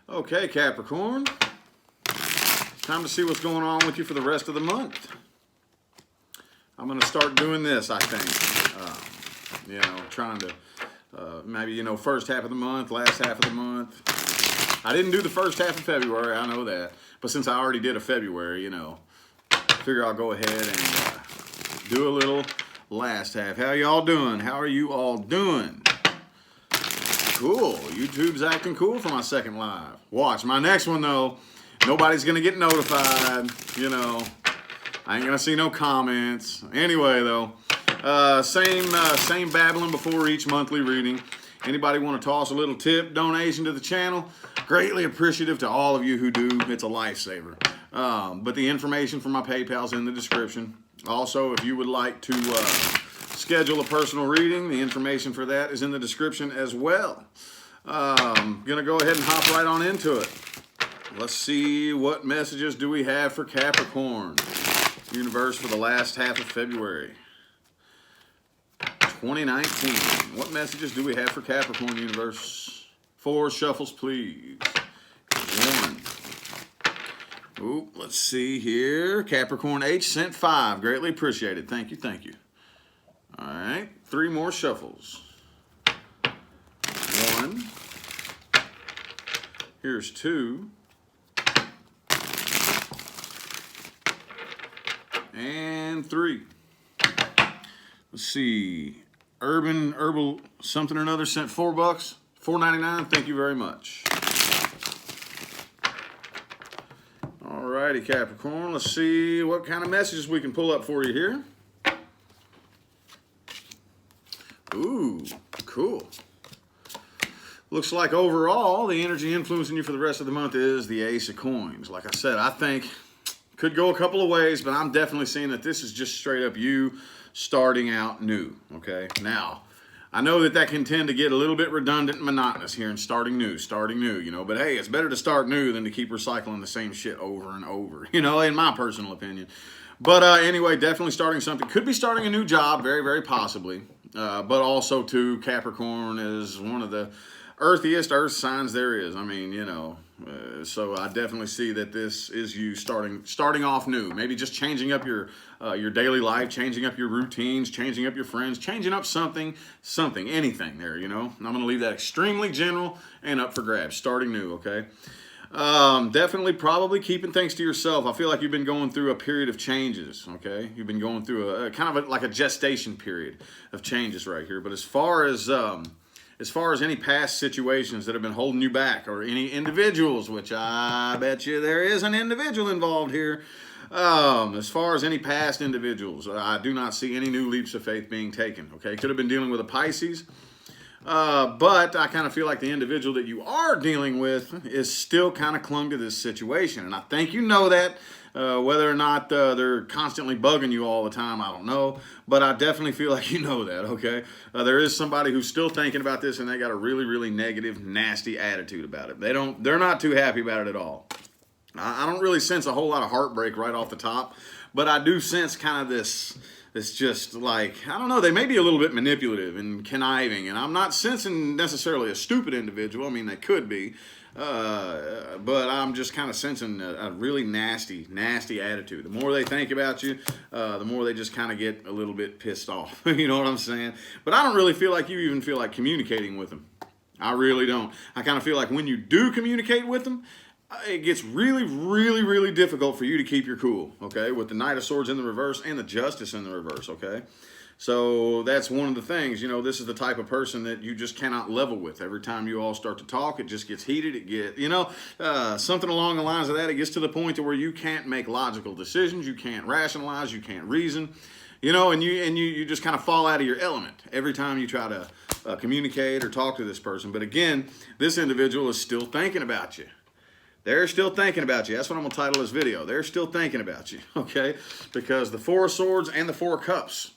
Okay, Capricorn. Time to see what's going on with you for the rest of the month. I'm going to start doing this, I think. Trying to maybe, first half of the month, last half of the month. I didn't do the first half of February, I know that. But since I already did a February, figure I'll go ahead and do a little last half. How y'all doing? How are you all doing? Cool. YouTube's acting cool for my second live. Watch my next one though. Nobody's gonna get notified. I ain't gonna see no comments. Anyway though, same babbling before each monthly reading. Anybody want to toss a little tip donation to the channel? Greatly appreciative to all of you who do. It's a lifesaver. But the information for my PayPal's in the description. Also, if you would like to schedule a personal reading, the information for that is in the description as well. Gonna go ahead and hop right on into it. Let's see, what messages do we have for Capricorn universe for the last half of February 2019. What messages do we have for Capricorn universe? 4 shuffles, please. 1. Ooh, let's see here. Capricorn H sent 5. Greatly appreciated. Thank you, thank you. All right, 3 more shuffles. 1. Here's 2. And 3. Let's see. Herbal something or another sent $4. $4.99. Thank you very much. Alrighty, Capricorn. Let's see what kind of messages we can pull up for you here. Ooh, cool. Looks like overall the energy influencing you for the rest of the month is the Ace of Coins. Like I said, I think could go a couple of ways, but I'm definitely seeing that this is just straight up you starting out new, okay? Now, I know that can tend to get a little bit redundant and monotonous here in starting new, but hey, it's better to start new than to keep recycling the same shit over and over, in my personal opinion. But anyway, definitely starting something. Could be starting a new job, very, very possibly. But also, too, Capricorn is one of the earthiest earth signs there is. I mean, so I definitely see that this is you starting off new. Maybe just changing up your daily life, changing up your routines, changing up your friends, changing up something, anything there, I'm going to leave that extremely general and up for grabs. Starting new, okay? Definitely probably keeping things to yourself. I feel like you've been going through a period of changes, okay? You've been going through a kind of like a gestation period of changes right here. But as far as any past situations that have been holding you back, or any individuals, which I bet you there is an individual involved here, as far as any past individuals, I do not see any new leaps of faith being taken, okay? Could have been dealing with a Pisces, but I kind of feel like the individual that you are dealing with is still kind of clung to this situation, and I think you know that. Whether or not they're constantly bugging you all the time, I don't know. But I definitely feel like you know that, okay? There is somebody who's still thinking about this, and they got a really, really negative, nasty attitude about it. They're not too happy about it at all. I don't really sense a whole lot of heartbreak right off the top, but I do sense kind of this just like, I don't know, they may be a little bit manipulative and conniving, and I'm not sensing necessarily a stupid individual. I mean, they could be. But I'm just kind of sensing a really nasty attitude. The more they think about you, the more they just kind of get a little bit pissed off. You know what I'm saying? But I don't really feel like you even feel like communicating with them. I really don't. I kind of feel like when you do communicate with them, it gets really, really, really difficult for you to keep your cool, okay? With the Knight of Swords in the reverse and the Justice in the reverse, okay? So that's one of the things, this is the type of person that you just cannot level with. Every time you all start to talk, it just gets heated. It gets, something along the lines of that. It gets to the point to where you can't make logical decisions. You can't rationalize. You can't reason, and you just kind of fall out of your element every time you try to communicate or talk to this person. But again, this individual is still thinking about you. They're still thinking about you. That's what I'm going to title this video. They're still thinking about you, okay? Because the 4 of Swords and the 4 of Cups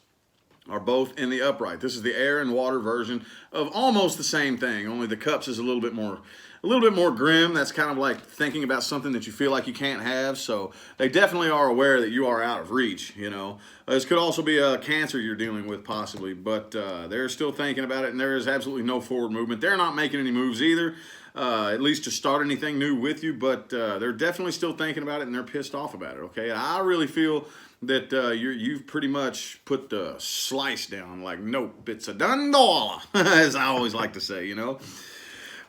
are both in the upright. This is the air and water version of almost the same thing, only the Cups is a little bit more grim. That's kind of like thinking about something that you feel like you can't have. So they definitely are aware that you are out of reach, This could also be a Cancer you're dealing with possibly, but they're still thinking about it, and there is absolutely no forward movement. They're not making any moves either. at least to start anything new with you, but they're definitely still thinking about it and they're pissed off about it, okay? I really feel that you've pretty much put the slice down like, nope, it's a done dollar, as I always like to say, you know?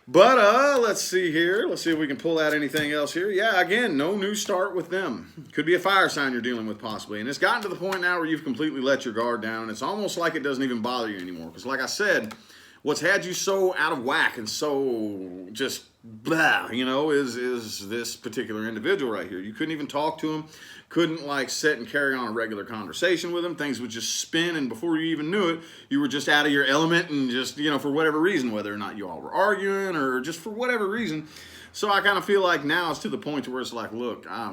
But let's see here. Let's see if we can pull out anything else here. Yeah, again, no new start with them. Could be a fire sign you're dealing with possibly. And it's gotten to the point now where you've completely let your guard down. And it's almost like it doesn't even bother you anymore. Because like I said, what's had you so out of whack and so just blah, you know, is this particular individual right here. You couldn't even talk to him. Couldn't like sit and carry on a regular conversation with him. Things would just spin, and before you even knew it, you were just out of your element and just, you know, for whatever reason, whether or not you all were arguing or just for whatever reason. So I kind of feel like now it's to the point where it's like, look, I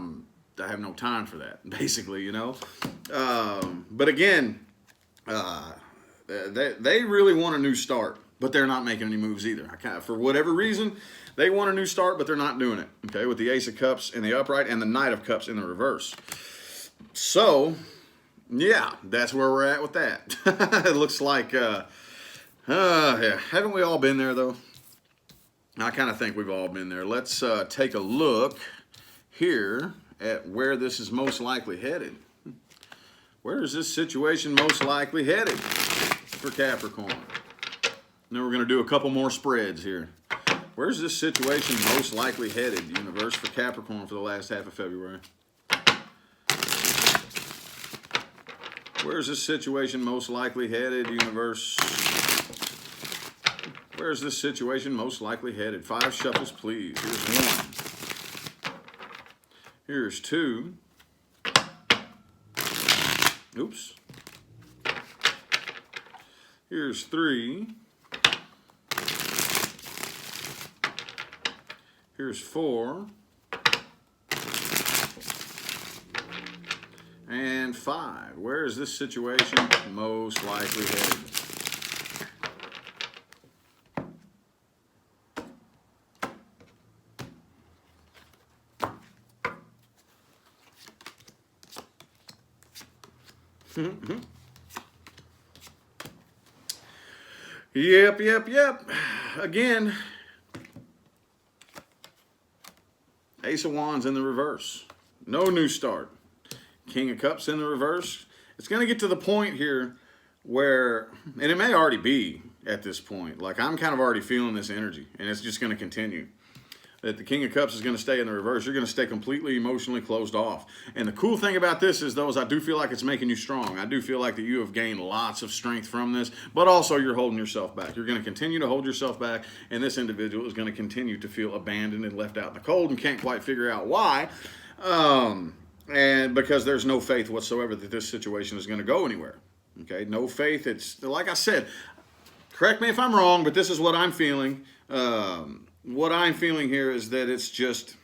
have no time for that, basically, you know. But again, they really want a new start, but they're not making any moves either. For whatever reason, they want a new start, but they're not doing it, okay, with the Ace of Cups in the upright and the Knight of Cups in the reverse. So, yeah, that's where we're at with that. It looks like, yeah. Haven't we all been there, though? I kind of think we've all been there. Let's take a look here at where this is most likely headed. Where is this situation most likely headed for Capricorn? And then we're going to do a couple more spreads here. Where's this situation most likely headed, universe, for Capricorn for the last half of February? Where's this situation most likely headed, universe? Where's this situation most likely headed? 5 shuffles, please. Here's 1. Here's 2. Oops. Here's 3. Here's 4. And 5. Where is this situation most likely headed? Yep. Again, Ace of Wands in the reverse. No new start. King of Cups in the reverse. It's going to get to the point here where, and it may already be at this point, like I'm kind of already feeling this energy, and it's just going to continue. That the King of Cups is going to stay in the reverse. You're going to stay completely emotionally closed off. And the cool thing about this is, though, is I do feel like it's making you strong. I do feel like that you have gained lots of strength from this, but also you're holding yourself back. You're going to continue to hold yourself back, and this individual is going to continue to feel abandoned and left out in the cold and can't quite figure out why. And because there's no faith whatsoever that this situation is going to go anywhere. Okay, no faith. It's like I said, correct me if I'm wrong, but this is what I'm feeling. What I'm feeling here is that it's just,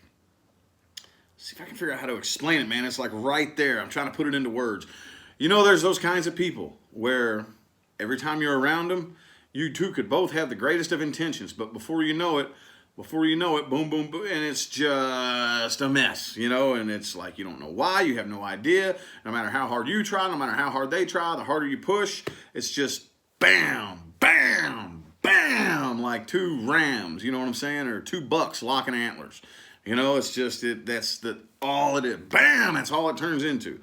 see if I can figure out how to explain it, man. It's like right there. I'm trying to put it into words. You know, there's those kinds of people where every time you're around them, you two could both have the greatest of intentions, but before you know it, boom, boom, boom, and it's just a mess, you know, and it's like you don't know why, you have no idea. No matter how hard you try, no matter how hard they try, the harder you push, it's just bam, bam, bam, like 2 rams, you know what I'm saying, or 2 bucks locking antlers. You know, it's just, that's all it is. Bam, that's all it turns into.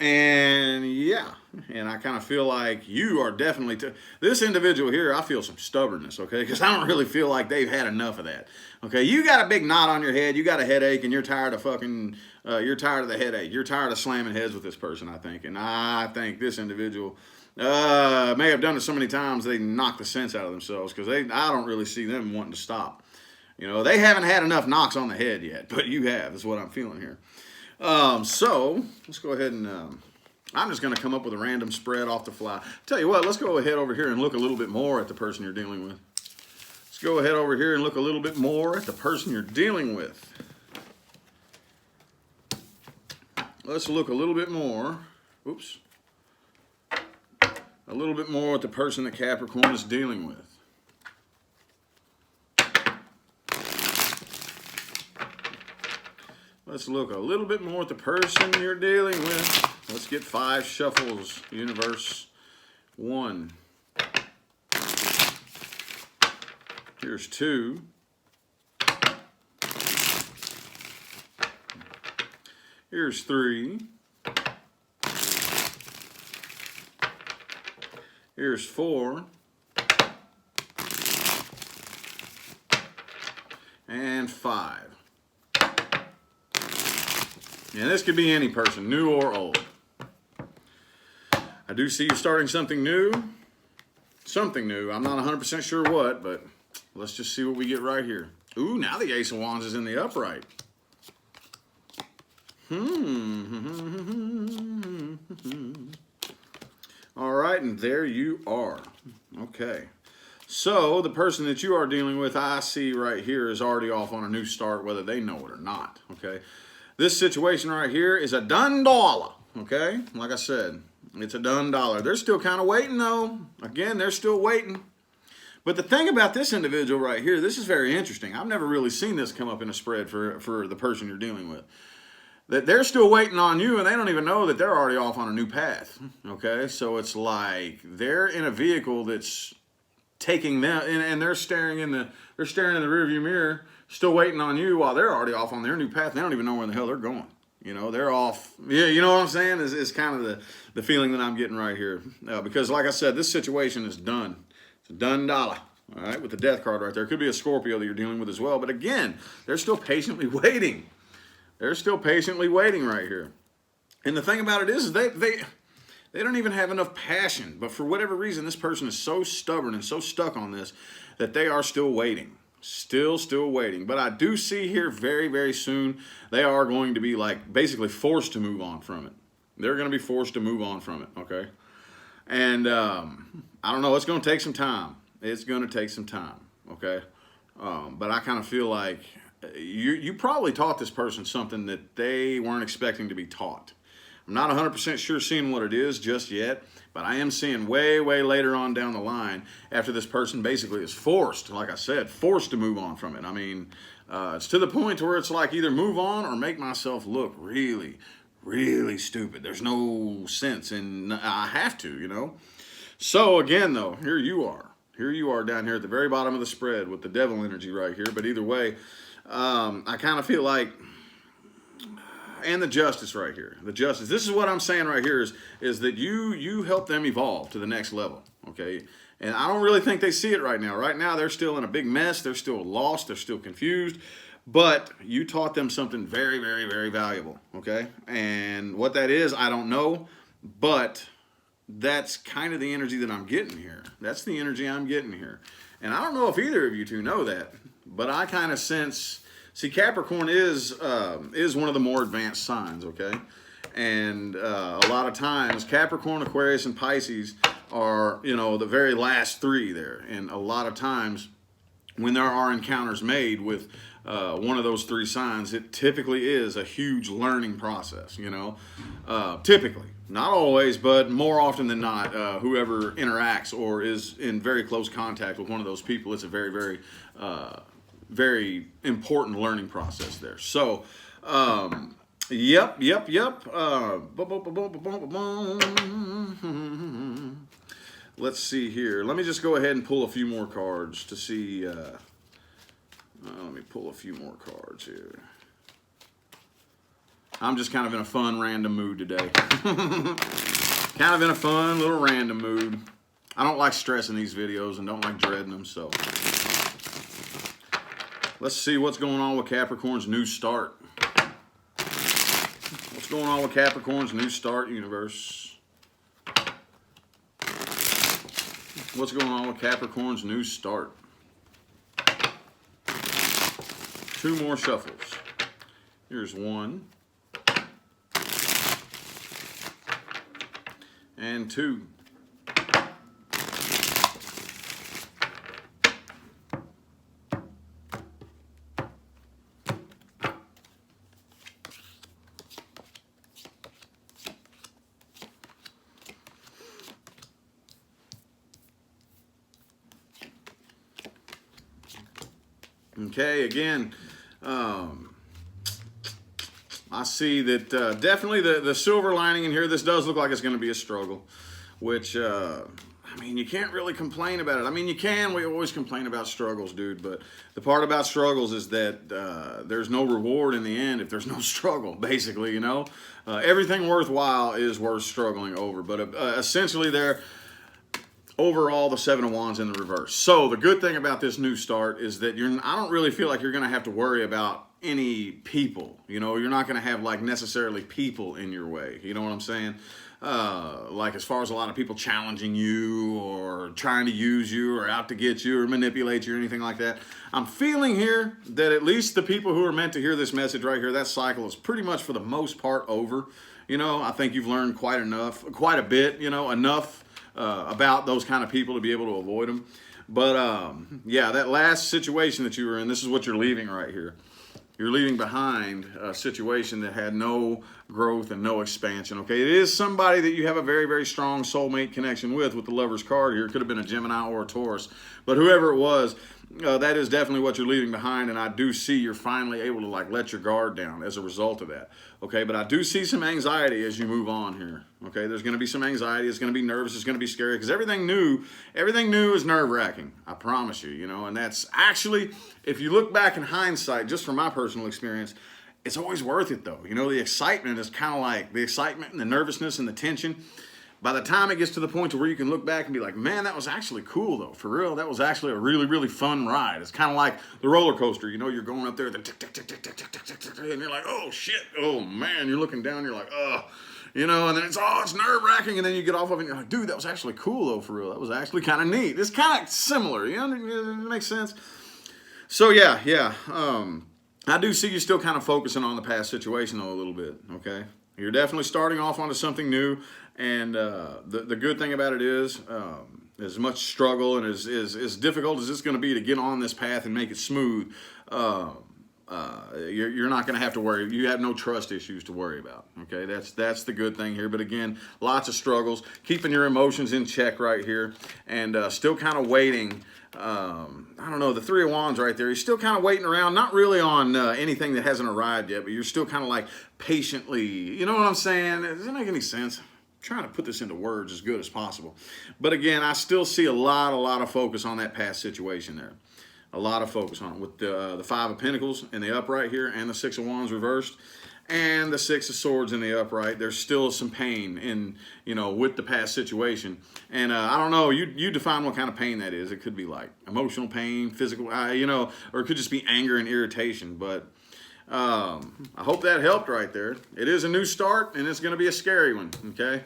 And yeah, and I kind of feel like you are definitely, this individual here, I feel some stubbornness, okay? Because I don't really feel like they've had enough of that, okay? You got a big knot on your head, you got a headache, and you're tired of you're tired of the headache. You're tired of slamming heads with this person, I think. And I think this individual may have done it so many times they knocked the sense out of themselves, because I don't really see them wanting to stop. You know, they haven't had enough knocks on the head yet, but you have, is what I'm feeling here. So let's go ahead and I'm just going to come up with a random spread off the fly. Tell you what, let's go ahead over here and look a little bit more at the person you're dealing with. Let's go ahead over here and look a little bit more at the person you're dealing with. Let's look a little bit more. Oops. A little bit more at the person that Capricorn is dealing with. Let's look a little bit more at the person you're dealing with. Let's get 5 shuffles, universe. 1. Here's 2. Here's 3. Here's 4. And 5. And this could be any person, new or old. I do see you starting something new. Something new. I'm not 100% sure what, but let's just see what we get right here. Ooh, now the Ace of Wands is in the upright. All right, and there you are. Okay. So the person that you are dealing with, I see right here, is already off on a new start, whether they know it or not. Okay. This situation right here is a done dollar. Okay. Like I said, it's a done dollar. They're still kind of waiting though. Again, they're still waiting. But the thing about this individual right here, this is very interesting. I've never really seen this come up in a spread for the person you're dealing with. That they're still waiting on you and they don't even know that they're already off on a new path. Okay. So it's like they're in a vehicle that's taking them, and they're staring in the rearview mirror, still waiting on you while they're already off on their new path. They don't even know where the hell they're going. You know, they're off. Yeah, you know what I'm saying? Is kind of the feeling that I'm getting right here. Because like I said, this situation is done. It's a done dollar. All right, with the death card right there. It could be a Scorpio that you're dealing with as well. But again, they're still patiently waiting. They're still patiently waiting right here. And the thing about it is they don't even have enough passion. But for whatever reason, this person is so stubborn and so stuck on this that they are still waiting. Still waiting. But I do see here very, very soon they are going to be like basically forced to move on from it. They're going to be forced to move on from it, okay? And I don't know. It's going to take some time. It's going to take some time, okay? But I kind of feel like you probably taught this person something that they weren't expecting to be taught. I'm not 100% sure seeing what it is just yet, but I am seeing way, way later on down the line after this person basically is forced, like I said, forced to move on from it. I mean, it's to the point where it's like either move on or make myself look really, really stupid. There's no sense, and I have to, you know. So again, though, here you are. Here you are down here at the very bottom of the spread with the devil energy right here. But either way, I kind of feel like, and the justice right here, the justice. This is what I'm saying right here is that you help them evolve to the next level, okay? And I don't really think they see it right now. Right now, they're still in a big mess. They're still lost. They're still confused. But you taught them something very, very, very valuable, okay? And what that is, I don't know. But that's kind of the energy that I'm getting here. That's the energy I'm getting here. And I don't know if either of you two know that, but I kind of sense, see, Capricorn is one of the more advanced signs, okay? And a lot of times, Capricorn, Aquarius, and Pisces are, you know, the very last three there. And a lot of times, when there are encounters made with one of those three signs, it typically is a huge learning process, you know? Typically. Not always, but more often than not, whoever interacts or is in very close contact with one of those people, it's a very, very, very important learning process there. So, yep. Let's see here. Let me just go ahead and pull a few more cards to see. Let me pull a few more cards here. I'm just kind of in a fun, random mood today. Kind of in a fun, little random mood. I don't like stressing these videos and don't like dreading them, so. Let's see what's going on with Capricorn's new start. What's going on with Capricorn's new start, universe? What's going on with Capricorn's new start? Two more shuffles. Here's one. And two. Okay, again, I see that definitely the silver lining in here, this does look like it's going to be a struggle, which, I mean, you can't really complain about it. I mean, you can. We always complain about struggles, dude. But the part about struggles is that there's no reward in the end if there's no struggle, basically, you know. Everything worthwhile is worth struggling over. But essentially there, overall, the Seven of Wands in the reverse. So the good thing about this new start is that I don't really feel like you're going to have to worry about any people. You know, you're not going to have like necessarily people in your way. You know what I'm saying? Like as far as a lot of people challenging you or trying to use you or out to get you or manipulate you or anything like that. I'm feeling here that at least the people who are meant to hear this message right here, that cycle is pretty much for the most part over. You know, I think you've learned quite a bit, you know, enough about those kind of people to be able to avoid them. But yeah, that last situation that you were in, this is what you're leaving right here. You're leaving behind a situation that had no growth and no expansion, okay? It is somebody that you have a very, very strong soulmate connection with the Lover's card here. It could have been a Gemini or a Taurus. But whoever it was, that is definitely what you're leaving behind, and I do see you're finally able to like let your guard down as a result of that, okay? But I do see some anxiety as you move on here, okay? There's going to be some anxiety. It's going to be nervous. It's going to be scary because everything new is nerve-wracking. I promise you, you know, and that's actually, if you look back in hindsight, just from my personal experience, it's always worth it though. You know, the excitement is kind of like the excitement and the nervousness and the tension. By the time it gets to the point to where you can look back and be like, man, that was actually cool though. For real, that was actually a really, really fun ride. It's kind of like the roller coaster. You know, you're going up there, the tick, tick, tick, tick, tick, tick, tick, tick, tick, and you're like, oh shit, oh man. You're looking down, you're like, oh, you know, and then it's nerve wracking, and then you get off of it and you're like, dude, that was actually cool though, for real. That was actually kind of neat. It's kind of similar, you know, it makes sense. So yeah. I do see you still kind of focusing on the past situation though a little bit, okay? You're definitely starting off onto something new, and the good thing about it is, as much struggle and as difficult as it's going to be to get on this path and make it smooth, you're not going to have to worry. You have no trust issues to worry about, okay? That's the good thing here. But again, lots of struggles, keeping your emotions in check right here, and still kind of waiting. I don't know, the Three of Wands right there, you're still kind of waiting around, not really on anything that hasn't arrived yet, but you're still kind of like patiently, you know what I'm saying? Does it make any sense? I'm trying to put this into words as good as possible. But again, I still see a lot of focus on that past situation there. A lot of focus on it with the Five of Pentacles in the upright here and the Six of Wands reversed. And the Six of Swords in the upright. There's still some pain in, you know, with the past situation. And I don't know, you define what kind of pain that is. It could be like emotional pain, physical, you know, or it could just be anger and irritation. But I hope that helped right there. It is a new start, and it's going to be a scary one, okay?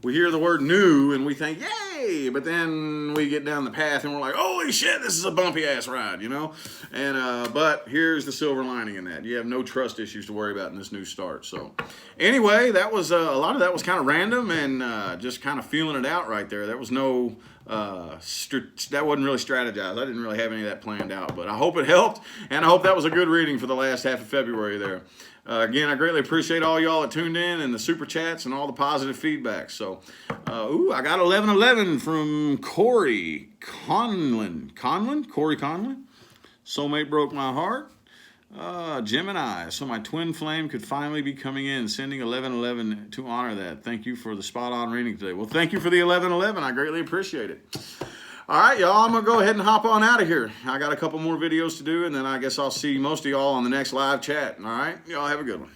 We hear the word new, and we think, yay! But then we get down the path, and we're like, holy shit, this is a bumpy-ass ride, you know? And but here's the silver lining in that. You have no trust issues to worry about in this new start. So anyway, that was a lot of that was kind of random and just kind of feeling it out right there. That was no... that wasn't really strategized. I didn't really have any of that planned out, but I hope it helped, and I hope that was a good reading for the last half of February there. Again, I greatly appreciate all y'all that tuned in and the super chats and all the positive feedback. So, I got 1111 from Corey Conlon. Corey Conlon. Soulmate broke my heart. Gemini, so my twin flame could finally be coming in, sending 1111 to honor that. Thank you for the spot on reading today. Well, thank you for the 1111. I greatly appreciate it. All right, y'all, I'm going to go ahead and hop on out of here. I got a couple more videos to do, and then I guess I'll see most of y'all on the next live chat. All right, y'all have a good one.